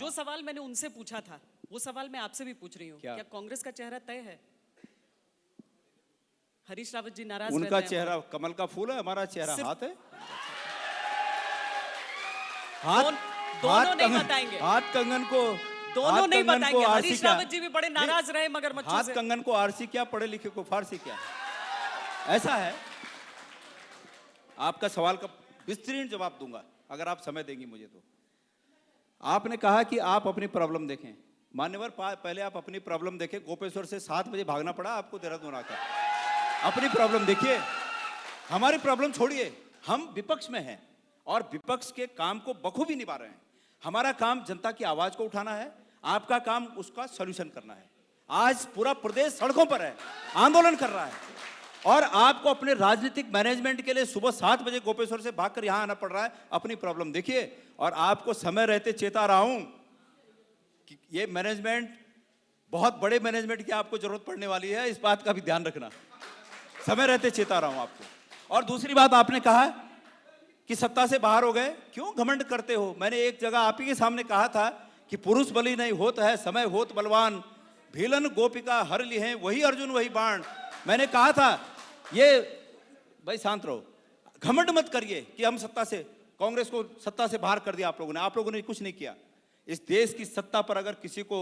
जो सवाल मैंने उनसे पूछा था वो सवाल मैं आपसे भी पूछ रही हूँ, क्या कांग्रेस का चेहरा तय है? हरीश रावत जी नाराज रहते हैं। उनका चेहरा कमल का फूल है, हमारा चेहरा हाथ है। दोनों नहीं बताएंगे, हाथ कंगन को दोनों नहीं बताएंगे। हरीश रावत जी भी बड़े नाराज रहे मगरमच्छों से। हाथ कंगन को आरसी क्या, पढ़े लिखे को फारसी क्या, ऐसा है। आपका सवाल का विस्तृत जवाब दूंगा अगर आप समय देंगी मुझे तो। आपने कहा कि आप अपनी प्रॉब्लम देखें। मान्यवर, पहले आप अपनी प्रॉब्लम देखें। गोपेश्वर से 7 बजे भागना पड़ा आपको देहरादून आकर। अपनी प्रॉब्लम देखिए, हमारी प्रॉब्लम छोड़िए। हम विपक्ष में हैं और विपक्ष के काम को बखूबी निभा रहे हैं। हमारा काम जनता की आवाज को उठाना है, आपका काम उसका सॉल्यूशन करना है। आज पूरा प्रदेश सड़कों पर है, आंदोलन कर रहा है और आपको अपने राजनीतिक मैनेजमेंट के लिए सुबह 7 बजे गोपेश्वर से भागकर यहां आना पड़ रहा है। अपनी प्रॉब्लम देखिए। और आपको समय रहते चेता रहा हूं कि ये मैनेजमेंट, बहुत बड़े मैनेजमेंट की आपको जरूरत पड़ने वाली है, इस बात का भी ध्यान रखना। समय रहते चेता रहा हूं आपको। और दूसरी बात, आपने कहा कि सत्ता से बाहर हो गए, क्यों घमंड करते हो? मैंने एक जगह आप ही के सामने कहा था कि पुरुष बलि नहीं होता है, समय होत बलवान, भीलन गोपिका हर ली है, वही अर्जुन वही बाण। मैंने कहा था, ये भाई शांत रहो, घमंड मत करिए कि हम सत्ता से, कांग्रेस को सत्ता से बाहर कर दिया आप लोगों ने। आप लोगों ने कुछ नहीं किया। इस देश की सत्ता पर अगर किसी को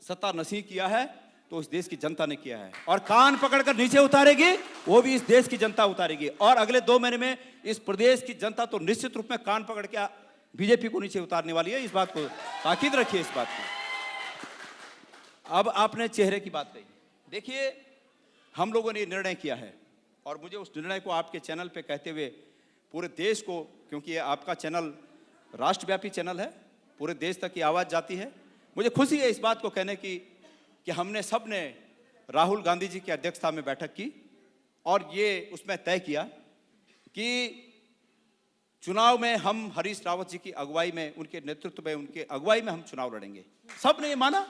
सत्ता नसीब किया है तो इस देश की जनता ने किया है, और कान पकड़कर नीचे उतारेगी वो भी इस देश की जनता उतारेगी। और अगले 2 महीने में इस प्रदेश की जनता तो निश्चित रूप में कान पकड़ के बीजेपी को नीचे उतारने वाली है। इस बात को ताकीद रखिए, इस बात को। अब आपने चेहरे की बात कही। देखिए, हम लोगों ने निर्णय किया है और मुझे उस निर्णय को आपके चैनल पे कहते हुए पूरे देश को, क्योंकि ये आपका चैनल राष्ट्रव्यापी चैनल है, पूरे देश तक की आवाज जाती है, मुझे खुशी है इस बात को कहने की कि हमने सबने राहुल गांधी जी की अध्यक्षता में बैठक की और ये उसमें तय किया कि चुनाव में हम हरीश रावत जी की अगुवाई में, उनके नेतृत्व में, उनके अगुवाई में हम चुनाव लड़ेंगे। सबने ये माना।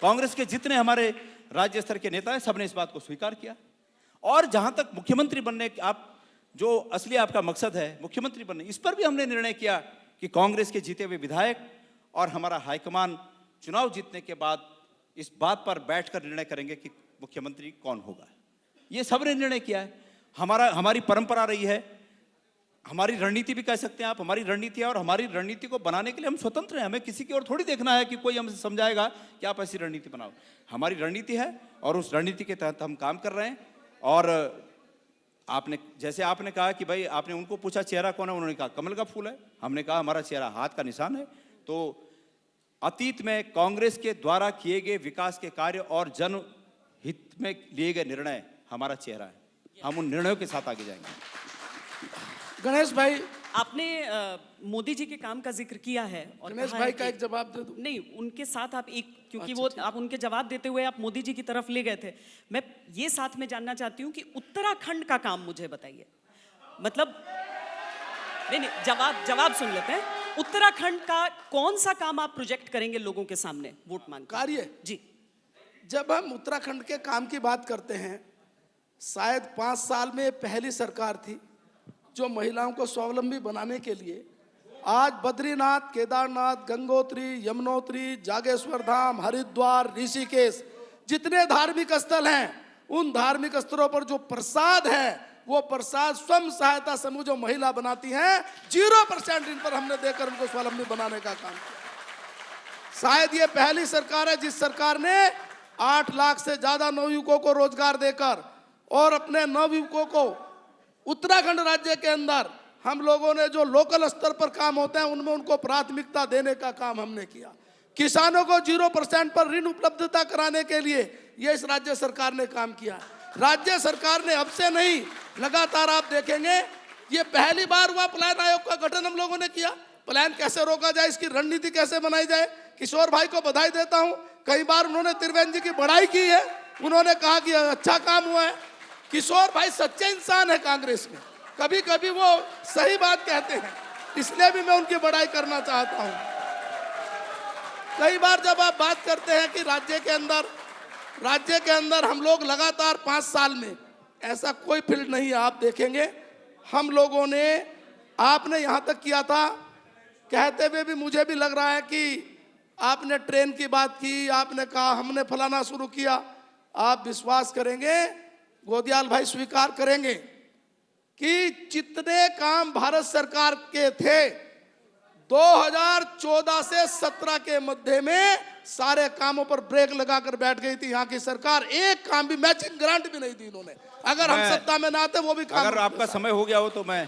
कांग्रेस के जितने हमारे राज्य स्तर के नेता हैं, सबने इस बात को स्वीकार किया। और जहां तक मुख्यमंत्री बनने, आप जो असली आपका मकसद है मुख्यमंत्री बनने, इस पर भी हमने निर्णय किया कि कांग्रेस के जीते हुए विधायक और हमारा हाईकमान चुनाव जीतने के बाद इस बात पर बैठकर निर्णय करेंगे कि मुख्यमंत्री कौन होगा। ये सबने निर्णय किया है। हमारी परंपरा रही है, हमारी रणनीति भी कह सकते हैं आप, हमारी रणनीति है और हमारी रणनीति को बनाने के लिए हम स्वतंत्र हैं। हमें किसी की ओर थोड़ी देखना है कि कोई हमसे समझाएगा कि आप ऐसी रणनीति बनाओ। हमारी रणनीति है और उस रणनीति के तहत हम काम कर रहे हैं। और आपने, जैसे आपने कहा कि भाई आपने उनको पूछा चेहरा कौन है, उन्होंने कहा कमल का फूल है। हमने कहा हमारा चेहरा हाथ का निशान है। तो अतीत में कांग्रेस के द्वारा किए गए विकास के कार्य और जनहित में लिए गए निर्णय हमारा चेहरा है। हम उन निर्णयों के साथ आगे जाएंगे। गणेश भाई, आपने मोदी जी के काम का जिक्र किया है और गणेश भाई का एक जवाब दे दो। नहीं, उनके साथ आप एक, क्योंकि वो आप उनके जवाब देते हुए आप मोदी जी की तरफ ले गए थे। मैं ये साथ में जानना चाहती हूँ कि उत्तराखंड का काम मुझे बताइए। मतलब नहीं, जवाब सुन लेते हैं। उत्तराखंड का कौन सा काम आप प्रोजेक्ट करेंगे लोगों के सामने वोट मांग कार्य? जी, जब हम उत्तराखंड के काम की बात करते हैं, शायद 5 साल में पहली सरकार थी जो महिलाओं को स्वावलंबी बनाने के लिए आज बद्रीनाथ, केदारनाथ, गंगोत्री, यमुनोत्री, जागेश्वर धाम, हरिद्वार, ऋषिकेश, जितने धार्मिक स्थल हैं, उन धार्मिक स्थलों पर जो प्रसाद है वो प्रसाद स्वयं सहायता समूह जो महिला बनाती हैं, 0% इन पर हमने देकर उनको स्वावलंबी बनाने का काम किया। शायद ये पहली सरकार है जिस सरकार ने 8 लाख से ज्यादा नवयुवकों को रोजगार देकर और अपने नवयुवकों को उत्तराखंड राज्य के अंदर हम लोगों ने जो लोकल स्तर पर काम होते हैं उनमें उनको प्राथमिकता देने का काम हमने किया। किसानों को 0% पर ऋण उपलब्धता कराने के लिए ये इस राज्य सरकार ने काम किया। राज्य सरकार ने अब से नहीं, लगातार आप देखेंगे ये पहली बार हुआ पलायन आयोग का गठन हम लोगों ने किया। पलायन कैसे रोका जाए, इसकी रणनीति कैसे बनाई जाए। किशोर भाई को बधाई देता हूं, कई बार उन्होंने त्रिवेंद्र जी की बड़ाई की है, उन्होंने कहा कि अच्छा काम हुआ है। किशोर भाई सच्चे इंसान है कांग्रेस में, कभी कभी वो सही बात कहते हैं, इसलिए भी मैं उनकी बड़ाई करना चाहता हूं। कई बार जब आप बात करते हैं कि राज्य के अंदर हम लोग लगातार 5 साल में, ऐसा कोई फील्ड नहीं है। आप देखेंगे हम लोगों ने, आपने यहां तक किया था, कहते हुए भी मुझे भी लग रहा है कि आपने ट्रेन की बात की, आपने कहा हमने फलाना शुरू किया। आप विश्वास करेंगे, गोदियाल भाई स्वीकार करेंगे कि जितने काम भारत सरकार के थे 2014 से 17 के मध्य में सारे कामों पर ब्रेक लगाकर बैठ गई थी यहाँ की सरकार। एक काम भी, मैचिंग ग्रांट भी नहीं दी इन्होंने। अगर हम सत्ता में ना आते वो भी काम। अगर आपका समय हो गया हो तो मैं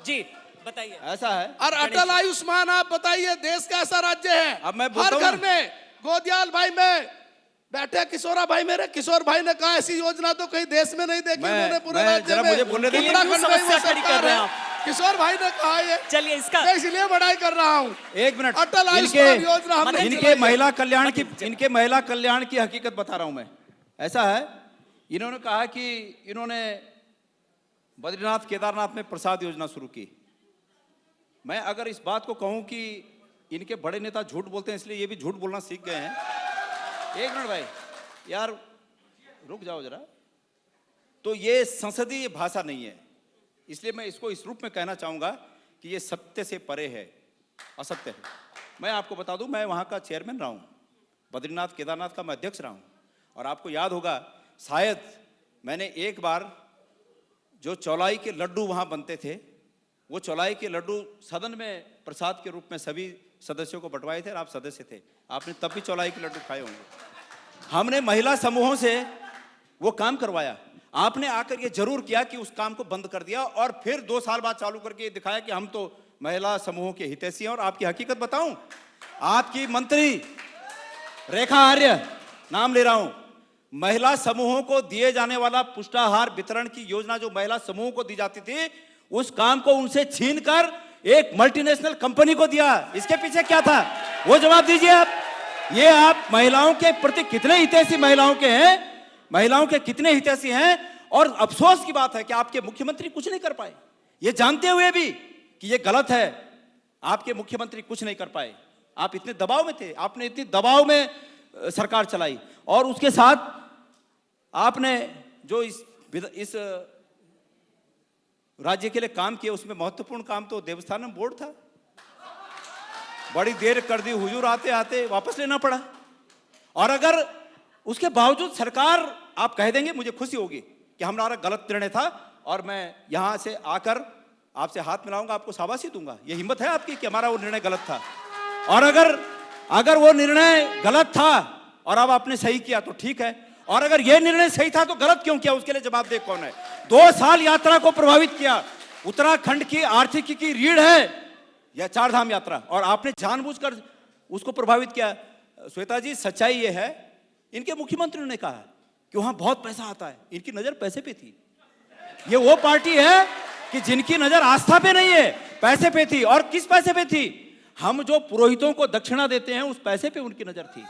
जी बताइए। ऐसा है। और अटल आयुष्मान आप बताइए, देश का ऐसा राज्य है अब मैं हर बोलता हूं घर ना। में, गोदियाल भाई में बैठे किशोरा भाई, मेरे किशोर भाई ने कहा ऐसी योजना तो कहीं देश में नहीं देखी उन्होंने पूरे राज्य जरा में। मुझे बोलने दीजिए। उत्तराखंड में समस्या वो खड़ी कर सरकार रहे है। हैं आप। किशोर भाई ने कहा ये, चलिए इसका मैं इसलिए बड़ाई कर रहा हूँ। एक मिनट, अटल आयुष्मान योजना हमने इनके चलाई है। महिला कल्याण की, इनके महिला कल्याण की हकीकत बता रहा हूं मैं। ऐसा है, इन्होंने कहा कि इन्होंने बद्रीनाथ केदारनाथ में प्रसाद योजना शुरू की। मैं अगर इस बात को कहूं कि इनके बड़े नेता झूठ बोलते हैं इसलिए ये भी झूठ बोलना सीख गए हैं। एक मिनट भाई, यार रुक जाओ जरा। तो ये संसदीय भाषा नहीं है, इसलिए मैं इसको इस रूप में कहना चाहूंगा कि ये सत्य से परे है, असत्य है। मैं आपको बता दूं, मैं वहां का चेयरमैन रहा हूं, बद्रीनाथ केदारनाथ का मैं अध्यक्ष रहा हूं। और आपको याद होगा, शायद मैंने एक बार जो चौलाई के लड्डू वहां बनते थे, वो चौलाई के लड्डू सदन में प्रसाद के रूप में सभी सदस्यों को बंटवाए थे और आप सदस्य थे। आपने तब भी चौलाई के लड्डू खाए होंगे। हमने महिला समूहों से वो काम करवाया। आपने आकर ये जरूर किया कि उस काम को बंद कर दिया और फिर 2 साल बाद चालू करके दिखाया कि हम तो महिला समूहों के हितैषी हैं। और आपकी हकीकत बताऊं, आपकी मंत्री रेखा आर्य, नाम ले रहा हूं, महिला समूहों को दिए जाने वाला पुष्टाहार वितरण की योजना जो महिला समूहों को दी जाती थी, उस काम को उनसे छीनकर एक मल्टीनेशनल कंपनी को दिया। इसके पीछे क्या था, वो जवाब दीजिए आप। ये आप महिलाओं के प्रति कितने हितैषी महिलाओं के हैं, महिलाओं के कितने हितैषी हैं। और अफसोस की बात है कि आपके मुख्यमंत्री कुछ नहीं कर पाए, ये जानते हुए भी कि ये गलत है, आपके मुख्यमंत्री कुछ नहीं कर पाए। आप इतने दबाव में थे, आपने इतनी दबाव में सरकार चलाई। और उसके साथ आपने जो इस राज्य के लिए काम किया, उसमें महत्वपूर्ण काम तो देवस्थानम बोर्ड था। बड़ी देर कर दी, हुजूर आते आते वापस लेना पड़ा। और अगर उसके बावजूद सरकार, आप कह देंगे, मुझे खुशी होगी कि हमारा गलत निर्णय था और मैं यहां से आकर आपसे हाथ मिलाऊंगा, आपको शाबाशी दूंगा। ये हिम्मत है आपकी कि हमारा वो निर्णय गलत था। और अगर वो निर्णय गलत था और अब आपने सही किया तो ठीक है, और अगर ये निर्णय सही था तो गलत क्यों किया, उसके लिए जवाबदेह कौन है। 2 साल यात्रा को प्रभावित किया, उत्तराखंड की आर्थिकी की रीढ़ है या 4 धाम यात्रा, और आपने जानबूझकर उसको प्रभावित किया। श्वेता जी, सच्चाई ये है, इनके मुख्यमंत्री ने कहा कि वहां बहुत पैसा आता है, इनकी नजर पैसे पे थी। ये वो पार्टी है कि जिनकी नजर आस्था पे नहीं है, पैसे पे थी। और किस पैसे पे थी, हम जो पुरोहितों को दक्षिणा देते हैं उस पैसे पे उनकी नजर थी।